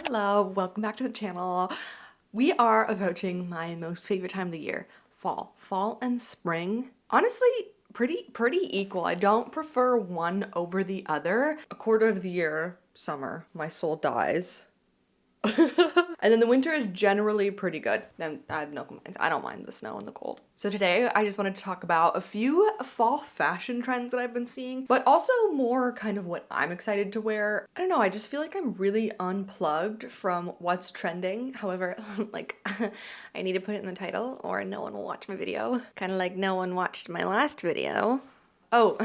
Hello, welcome back to the channel. We are approaching my most favorite time of the year, fall. Fall and spring. Honestly, pretty equal. I don't prefer one over the other. A quarter of the year, summer, my soul dies. And then the winter is generally pretty good. And I have no complaints. I don't mind the snow and the cold. So today I just wanted to talk about a few fall fashion trends that I've been seeing, but also more kind of what I'm excited to wear. I don't know, I just feel like I'm really unplugged from what's trending. However, like I need to put it in the title or no one will watch my video. Kind of like no one watched my last video. Oh,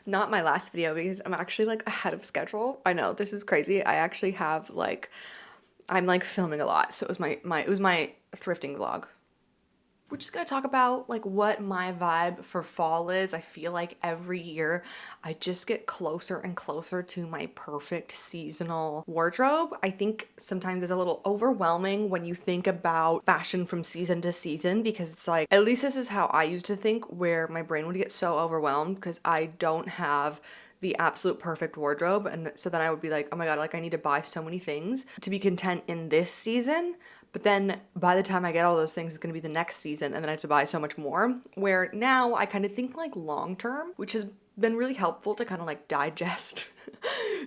not my last video because I'm actually like ahead of schedule. I know this is crazy. I actually have like I'm like filming a lot. So it was my thrifting vlog. We're just gonna talk about like what my vibe for fall is. I feel like every year I just get closer and closer to my perfect seasonal wardrobe. I think sometimes it's a little overwhelming when you think about fashion from season to season because it's like, at least this is how I used to think, where my brain would get so overwhelmed because I don't have the absolute perfect wardrobe, and so then I would be like, oh my god, like I need to buy so many things to be content in this season, but then by the time I get all those things, it's going to be the next season and then I have to buy so much more. Where now I kind of think like long term, which has been really helpful to kind of like digest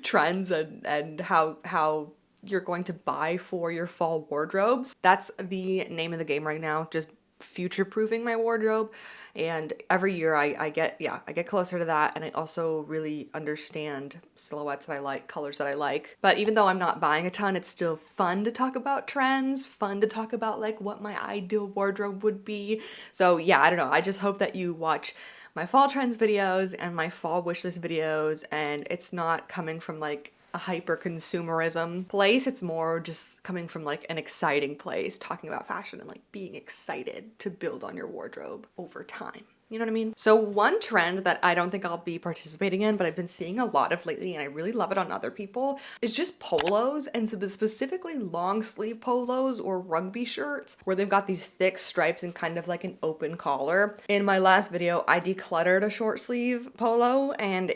trends and how you're going to buy for your fall wardrobes. That's the name of the game right now, just future-proofing my wardrobe. And every year I get closer to that, and I also really understand silhouettes that I like, colors that I like. But even though I'm not buying a ton, it's still fun to talk about trends, fun to talk about like what my ideal wardrobe would be. So yeah, I don't know, I just hope that you watch my fall trends videos and my fall wishlist videos, and it's not coming from like a hyper consumerism place. It's more just coming from like an exciting place, talking about fashion and like being excited to build on your wardrobe over time. You know what I mean? So one trend that I don't think I'll be participating in, but I've been seeing a lot of lately, and I really love it on other people, is just polos, and specifically long sleeve polos or rugby shirts where they've got these thick stripes and kind of like an open collar. In my last video, I decluttered a short sleeve polo, and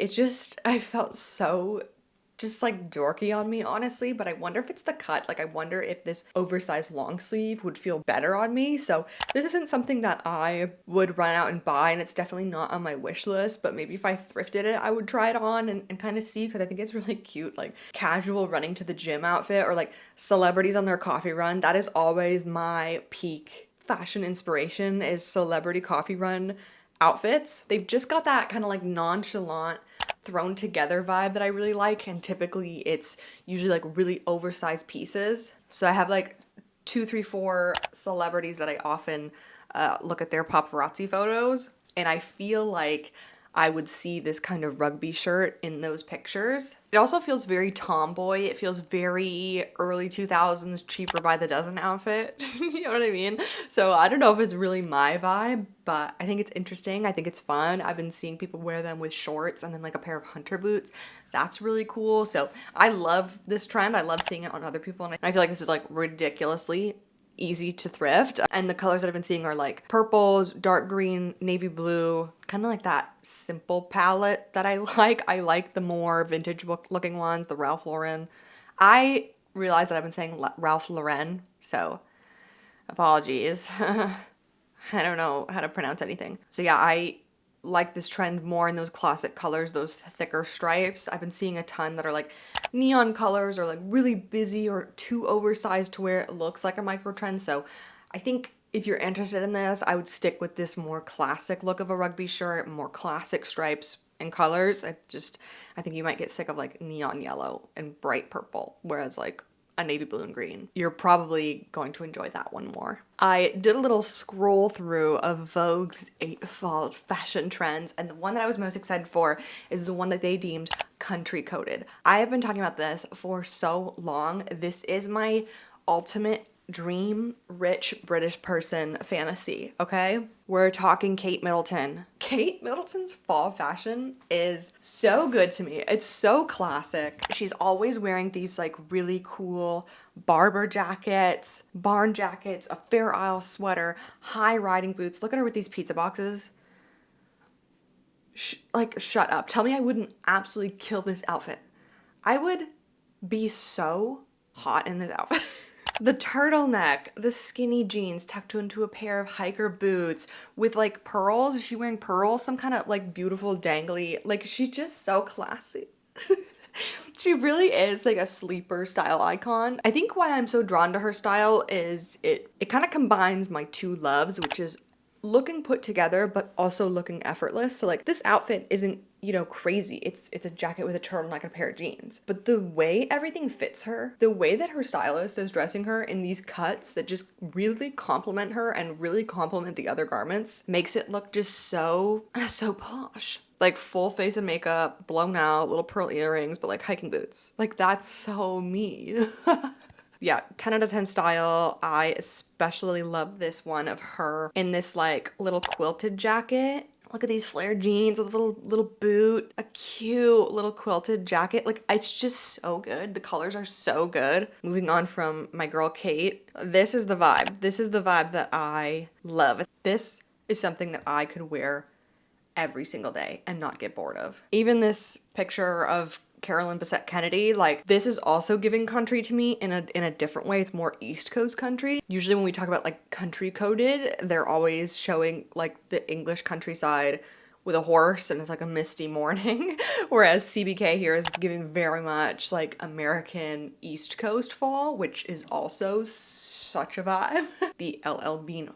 I felt so just like dorky on me, honestly, but I wonder if it's the cut. Like I wonder if this oversized long sleeve would feel better on me. So this isn't something that I would run out and buy, and it's definitely not on my wish list, but maybe if I thrifted it, I would try it on and kind of see, because I think it's really cute, like casual running to the gym outfit, or like celebrities on their coffee run. That is always my peak fashion inspiration, is celebrity coffee run outfits. They've just got that kind of like nonchalant, thrown together vibe that I really like, and typically it's usually like really oversized pieces. So I have like 2, 3, 4 celebrities that I often look at their paparazzi photos, and I feel like I would see this kind of rugby shirt in those pictures. It also feels very tomboy. It feels very early 2000s cheaper by the dozen outfit. You know what I mean? So I don't know if it's really my vibe, but I think it's interesting. I think it's fun. I've been seeing people wear them with shorts and then like a pair of hunter boots. That's really cool. So I love this trend. I love seeing it on other people, and I feel like this is like ridiculously easy to thrift. And the colors that I've been seeing are like purples, dark green, navy blue, kind of like that simple palette that I like. I like the more vintage looking ones, the Ralph Lauren. I realize that I've been saying Ralph Lauren, so apologies. I don't know how to pronounce anything. So yeah, I like this trend more in those classic colors, those thicker stripes. I've been seeing a ton that are like neon colors or like really busy or too oversized to where it looks like a micro trend. So I think if you're interested in this, I would stick with this more classic look of a rugby shirt, more classic stripes and colors. I think you might get sick of like neon yellow and bright purple, whereas like a navy blue and green, you're probably going to enjoy that one more. I did a little scroll through of Vogue's 8 fall fashion trends, and the one that I was most excited for is the one that they deemed country coded. I have been talking about this for so long. This is my ultimate dream rich British person fantasy, okay? We're talking Kate Middleton. Kate Middleton's fall fashion is so good to me. It's so classic. She's always wearing these like really cool Barber jackets, barn jackets, a Fair Isle sweater, high riding boots. Look at her with these pizza boxes. Shut up. Tell me I wouldn't absolutely kill this outfit. I would be so hot in this outfit. The turtleneck, the skinny jeans tucked into a pair of hiker boots with like pearls. Is she wearing pearls? Some kind of like beautiful dangly, like she's just so classy. She really is like a sleeper style icon. I think why I'm so drawn to her style is it kind of combines my two loves, which is looking put together but also looking effortless. So like this outfit isn't, you know, crazy. It's a jacket with a turtleneck and a pair of jeans. But the way everything fits her, the way that her stylist is dressing her in these cuts that just really complement her and really complement the other garments makes it look just so posh. Like full face of makeup, blown out, little pearl earrings, but like hiking boots. Like that's so me. Yeah, 10 out of 10 style. I especially love this one of her in this like little quilted jacket. Look at these flared jeans with a little boot, a cute little quilted jacket. Like it's just so good. The colors are so good. Moving on from my girl Kate. This is the vibe. This is the vibe that I love. This is something that I could wear every single day and not get bored of. Even this picture of Carolyn Bessette Kennedy, like this is also giving country to me in a different way. It's more East Coast country. Usually when we talk about like country coded, they're always showing like the English countryside with a horse and it's like a misty morning. Whereas CBK here is giving very much like American East Coast fall, which is also such a vibe. The LL Bean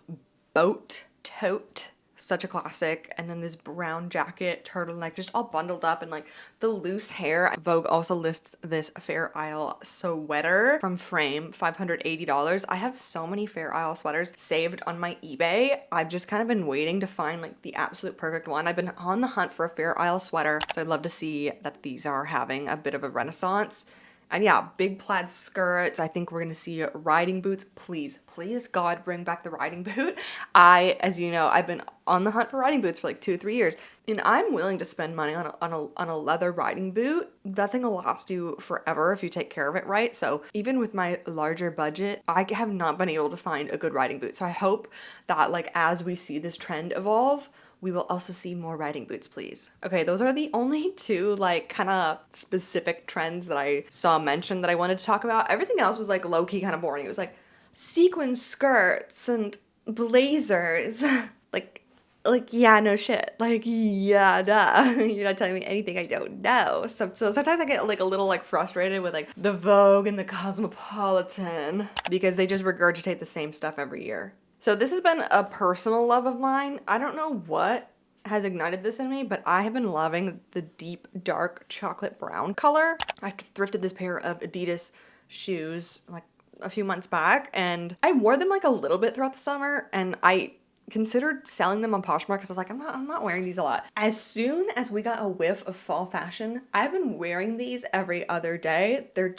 boat tote. Such a classic. And then this brown jacket, turtleneck, just all bundled up and like the loose hair. Vogue also lists this Fair Isle sweater from Frame, $580. I have so many Fair Isle sweaters saved on my eBay. I've just kind of been waiting to find like the absolute perfect one. I've been on the hunt for a Fair Isle sweater, so I'd love to see that these are having a bit of a renaissance. And yeah, big plaid skirts. I think we're gonna see riding boots. Please, please God, bring back the riding boot. As you know, I've been on the hunt for riding boots for like 2-3 years. And I'm willing to spend money on a leather riding boot. That thing will last you forever if you take care of it right. So even with my larger budget, I have not been able to find a good riding boot. So I hope that like as we see this trend evolve, we will also see more riding boots, please. Okay, those are the only two like kind of specific trends that I saw mentioned that I wanted to talk about. Everything else was like low-key kind of boring. It was like sequin skirts and blazers. like yeah, no shit. Like yeah, duh. You're not telling me anything I don't know. So sometimes I get like a little like frustrated with like the Vogue and the Cosmopolitan because they just regurgitate the same stuff every year. So this has been a personal love of mine. I don't know what has ignited this in me, but I have been loving the deep, dark chocolate brown color. I thrifted this pair of Adidas shoes like a few months back, and I wore them like a little bit throughout the summer, and I considered selling them on Poshmark because I was like, I'm not wearing these a lot. As soon as we got a whiff of fall fashion, I've been wearing these every other day. They're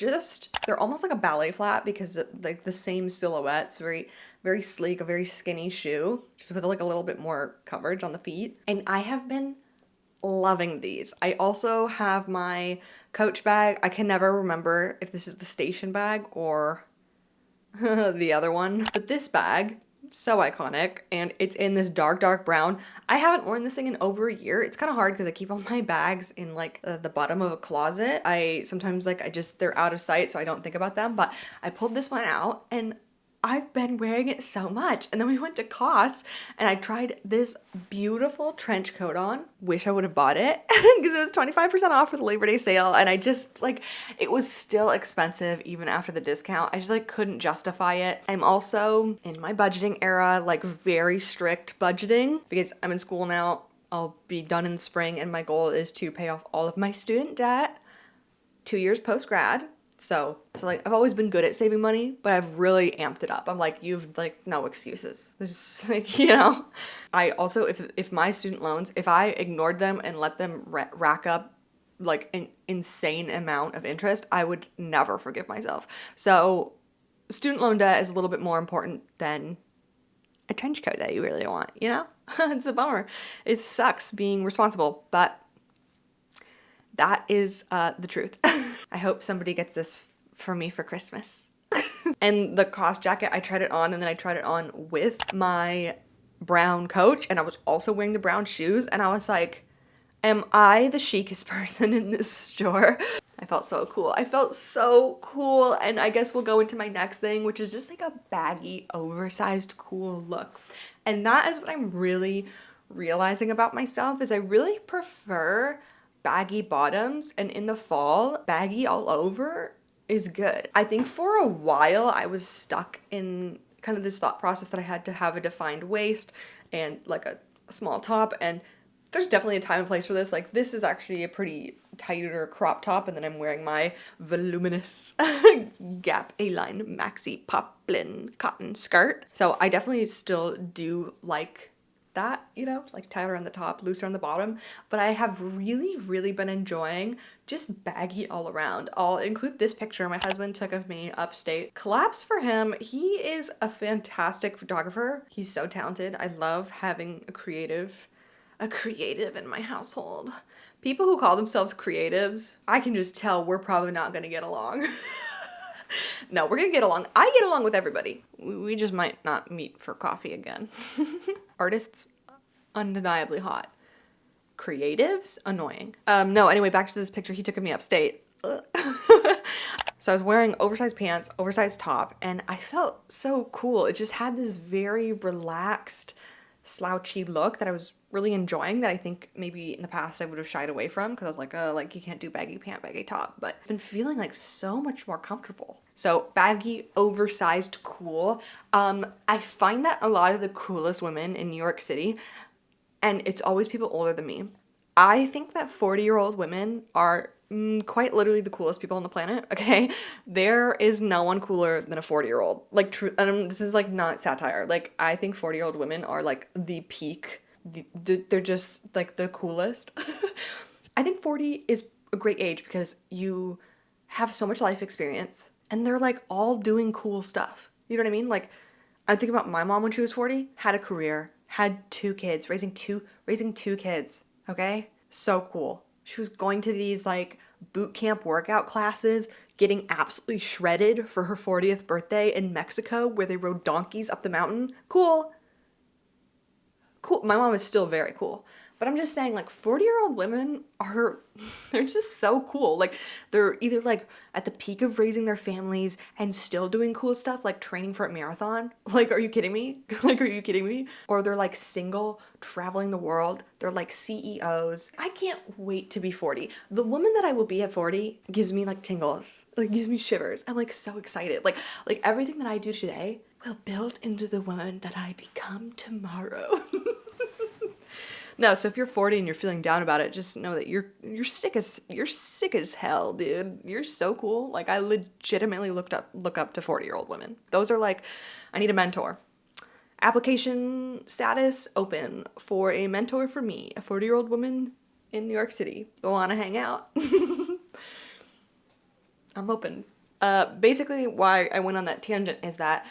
almost like a ballet flat because like the same silhouette. It's very sleek, a very skinny shoe, just with like a little bit more coverage on the feet. And I have been loving these. I also have my Coach bag. I can never remember if this is the station bag or the other one, but this bag, so iconic, and it's in this dark brown. I haven't worn this thing in over a year. It's kind of hard because I keep all my bags in like the bottom of a closet. I sometimes they're out of sight, so I don't think about them, but I pulled this one out and I've been wearing it so much. And then we went to COS and I tried this beautiful trench coat on. Wish I would have bought it because it was 25% off for the Labor Day sale. And I just it was still expensive even after the discount. I just couldn't justify it. I'm also in my budgeting era, very strict budgeting because I'm in school now. I'll be done in the spring and my goal is to pay off all of my student debt 2 years post-grad. So I've always been good at saving money, but I've really amped it up. I'm like, you've no excuses. There's I also, if my student loans, if I ignored them and let them rack up an insane amount of interest, I would never forgive myself. So student loan debt is a little bit more important than a trench coat that you really want, It's a bummer. It sucks being responsible, but that is the truth. I hope somebody gets this for me for Christmas. And the COS jacket, I tried it on and then I tried it on with my brown Coach and I was also wearing the brown shoes and I was like, am I the chicest person in this store? I felt so cool. I felt so cool. And I guess we'll go into my next thing, which is just like a baggy, oversized, cool look. And that is what I'm really realizing about myself is I really prefer baggy bottoms, and in the fall, baggy all over is good. I think for a while I was stuck in kind of this thought process that I had to have a defined waist and like a small top, and there's definitely a time and place for this. Like this is actually a pretty tighter crop top, and then I'm wearing my voluminous Gap A-line maxi poplin cotton skirt. So I definitely still do like that, you know, like tighter on the top, looser on the bottom, but I have really been enjoying just baggy all around. I'll include this picture my husband took of me upstate. Collapse for him. He is a fantastic photographer. He's so talented. I love having a creative in my household. People who call themselves creatives, I can just tell we're probably not gonna get along. No, we're gonna get along. I get along with everybody. We just might not meet for coffee again. Artists, undeniably hot. Creatives, annoying. No, anyway, back to this picture. He took of me upstate. So I was wearing oversized pants, oversized top, and I felt so cool. It just had this very relaxed, slouchy look that I was really enjoying, that I think maybe in the past I would have shied away from because I was like you can't do baggy pant, baggy top, but I've been feeling like so much more comfortable. So baggy, oversized, cool. I find that a lot of the coolest women in New York City, and it's always people older than me, I think that 40-year-old women are quite literally the coolest people on the planet, okay? There is no one cooler than a 40-year-old. Like, true, this is like not satire. Like, I think 40-year-old women are like the peak. They're just like the coolest. I think 40 is a great age because you have so much life experience and they're like all doing cool stuff. You know what I mean? Like, I think about my mom when she was 40, had a career, had 2 kids, raising two kids, okay? So cool. She was going to these like boot camp workout classes, getting absolutely shredded for her 40th birthday in Mexico where they rode donkeys up the mountain. Cool. Cool. My mom is still very cool. But I'm just saying, like, 40-year-old women they're just so cool. Like, they're either, like, at the peak of raising their families and still doing cool stuff, like training for a marathon. Like, are you kidding me? Like, are you kidding me? Or they're, like, single, traveling the world. They're, like, CEOs. I can't wait to be 40. The woman that I will be at 40 gives me, like, tingles. Like, gives me shivers. I'm, like, so excited. Like everything that I do today will build into the woman that I become tomorrow. No, so if you're 40 and you're feeling down about it, just know that you're sick as hell, dude. You're so cool. Like, I legitimately look up to 40-year-old women. Those are like, I need a mentor. Application status open for a mentor for me, a 40-year-old woman in New York City. You want to hang out? I'm open. Basically, why I went on that tangent is that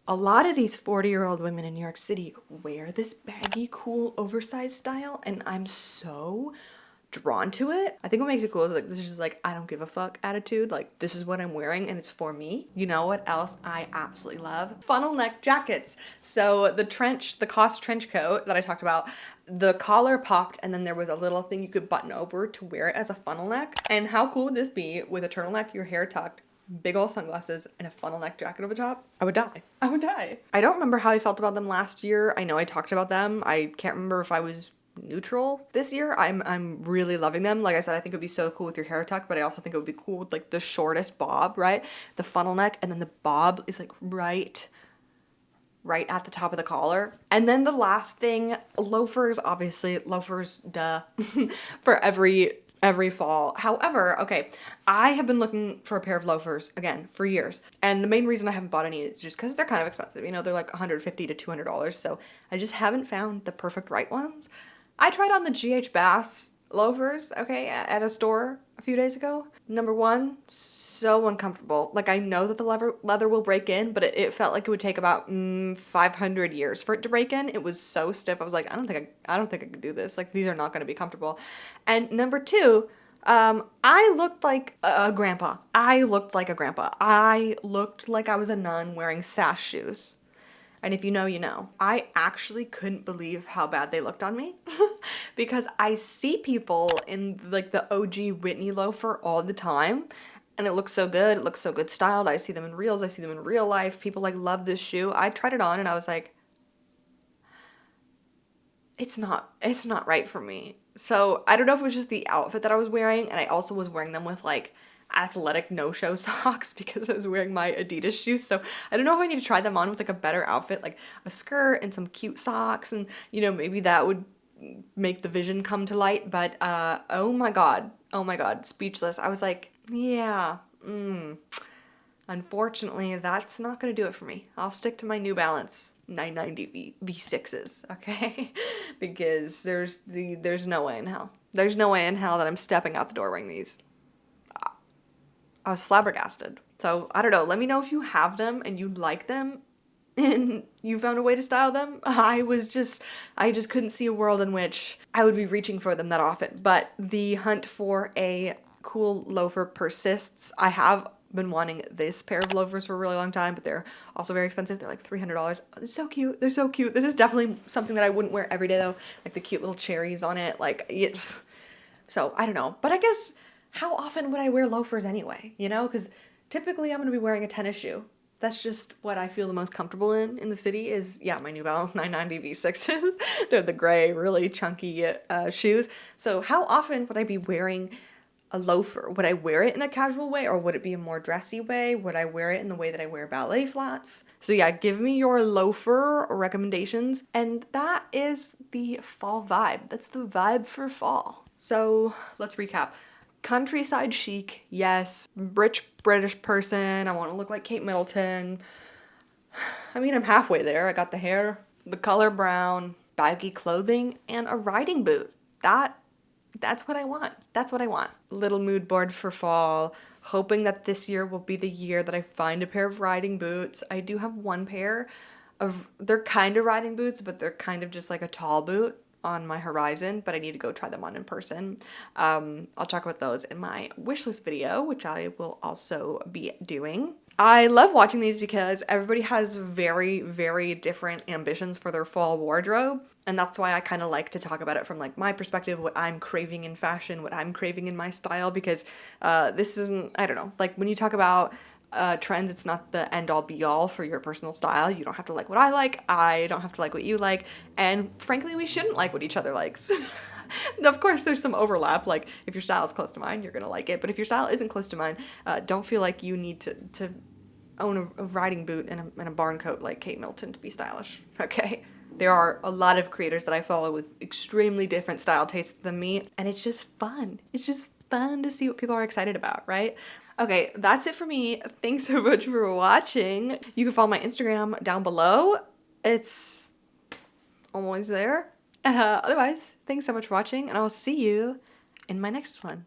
a lot of these 40-year-old women in New York City wear this baggy, cool, oversized style, and I'm so drawn to it. I think what makes it cool is like this is just like I don't give a fuck attitude. Like, this is what I'm wearing and it's for me. You know what else I absolutely love? Funnel neck jackets. So the COS trench coat that I talked about, the collar popped and then there was a little thing you could button over to wear it as a funnel neck. And how cool would this be with a turtleneck, your hair tucked, big old sunglasses, and a funnel neck jacket over the top? I would die. I don't remember how I felt about them last year. I know I talked about them. I can't remember if I was neutral. This year, I'm really loving them. Like I said, I think it would be so cool with your hair tucked, but I also think it would be cool with like the shortest bob, right? The funnel neck, and then the bob is like right at the top of the collar. And then the last thing, loafers, obviously. Loafers, duh. For every fall. However, okay, I have been looking for a pair of loafers, again, for years. And the main reason I haven't bought any is just because they're kind of expensive. You know, they're like $150 to $200. So I just haven't found the perfect right ones. I tried on the GH Bass loafers, okay, at a store a few days ago. Number one, so uncomfortable. Like, I know that the leather will break in, but it felt like it would take about 500 years for it to break in. It was so stiff. I was like, I don't think I could do this. Like, these are not going to be comfortable. And number two, I looked like a grandpa. I looked like I was a nun wearing sash shoes. And if you know, you know. I actually couldn't believe how bad they looked on me because I see people in like the OG Whitney loafer all the time and it looks so good. It looks so good styled. I see them in reels. I see them in real life. People like love this shoe. I tried it on and I was like, it's not right for me. So I don't know if it was just the outfit that I was wearing, and I also was wearing them with like athletic no-show socks because I was wearing my Adidas shoes. So I don't know if I need to try them on with like a better outfit, like a skirt and some cute socks, and you know, maybe that would make the vision come to light. But oh my god, speechless. I was like, yeah, unfortunately, that's not gonna do it for me. I'll stick to my New Balance 990 V6s, okay? Because there's no way in hell. There's no way in hell that I'm stepping out the door wearing these. I was flabbergasted. So I don't know. Let me know if you have them and you like them and you found a way to style them. I just couldn't see a world in which I would be reaching for them that often. But the hunt for a cool loafer persists. I have been wanting this pair of loafers for a really long time, but they're also very expensive. They're like $300. They're so cute. They're so cute. This is definitely something that I wouldn't wear every day though. Like the cute little cherries on it. So I don't know. But I guess how often would I wear loafers anyway? You know, because typically I'm going to be wearing a tennis shoe. That's just what I feel the most comfortable in the city is, yeah, my New Balance 990 V6s. They're the gray, really chunky shoes. So how often would I be wearing a loafer? Would I wear it in a casual way or would it be a more dressy way? Would I wear it in the way that I wear ballet flats? So yeah, give me your loafer recommendations. And that is the fall vibe. That's the vibe for fall. So let's recap. Countryside chic, yes. Rich British person, I want to look like Kate Middleton. I mean, I'm halfway there. I got the hair, the color brown, baggy clothing, and a riding boot. That's what I want. That's what I want. Little mood board for fall. Hoping that this year will be the year that I find a pair of riding boots. I do have one pair of, they're kind of riding boots, but they're kind of just like a tall boot on my horizon, but I need to go try them on in person. I'll talk about those in my wishlist video, which I will also be doing. I love watching these because everybody has very, very different ambitions for their fall wardrobe. And that's why I kind of like to talk about it from like my perspective, what I'm craving in fashion, what I'm craving in my style, because this isn't, I don't know, like when you talk about trends, it's not the end all be all for your personal style. You don't have to like what I like. I don't have to like what you like. And frankly, we shouldn't like what each other likes. Of course, there's some overlap. Like if your style is close to mine, you're going to like it. But if your style isn't close to mine, don't feel like you need to own a riding boot and a barn coat like Kate Middleton to be stylish. Okay. There are a lot of creators that I follow with extremely different style tastes than me. And it's just fun. It's just fun to see what people are excited about, right? Okay, that's it for me. Thanks so much for watching. You can follow my Instagram down below. It's always there. Otherwise, thanks so much for watching, and I'll see you in my next one.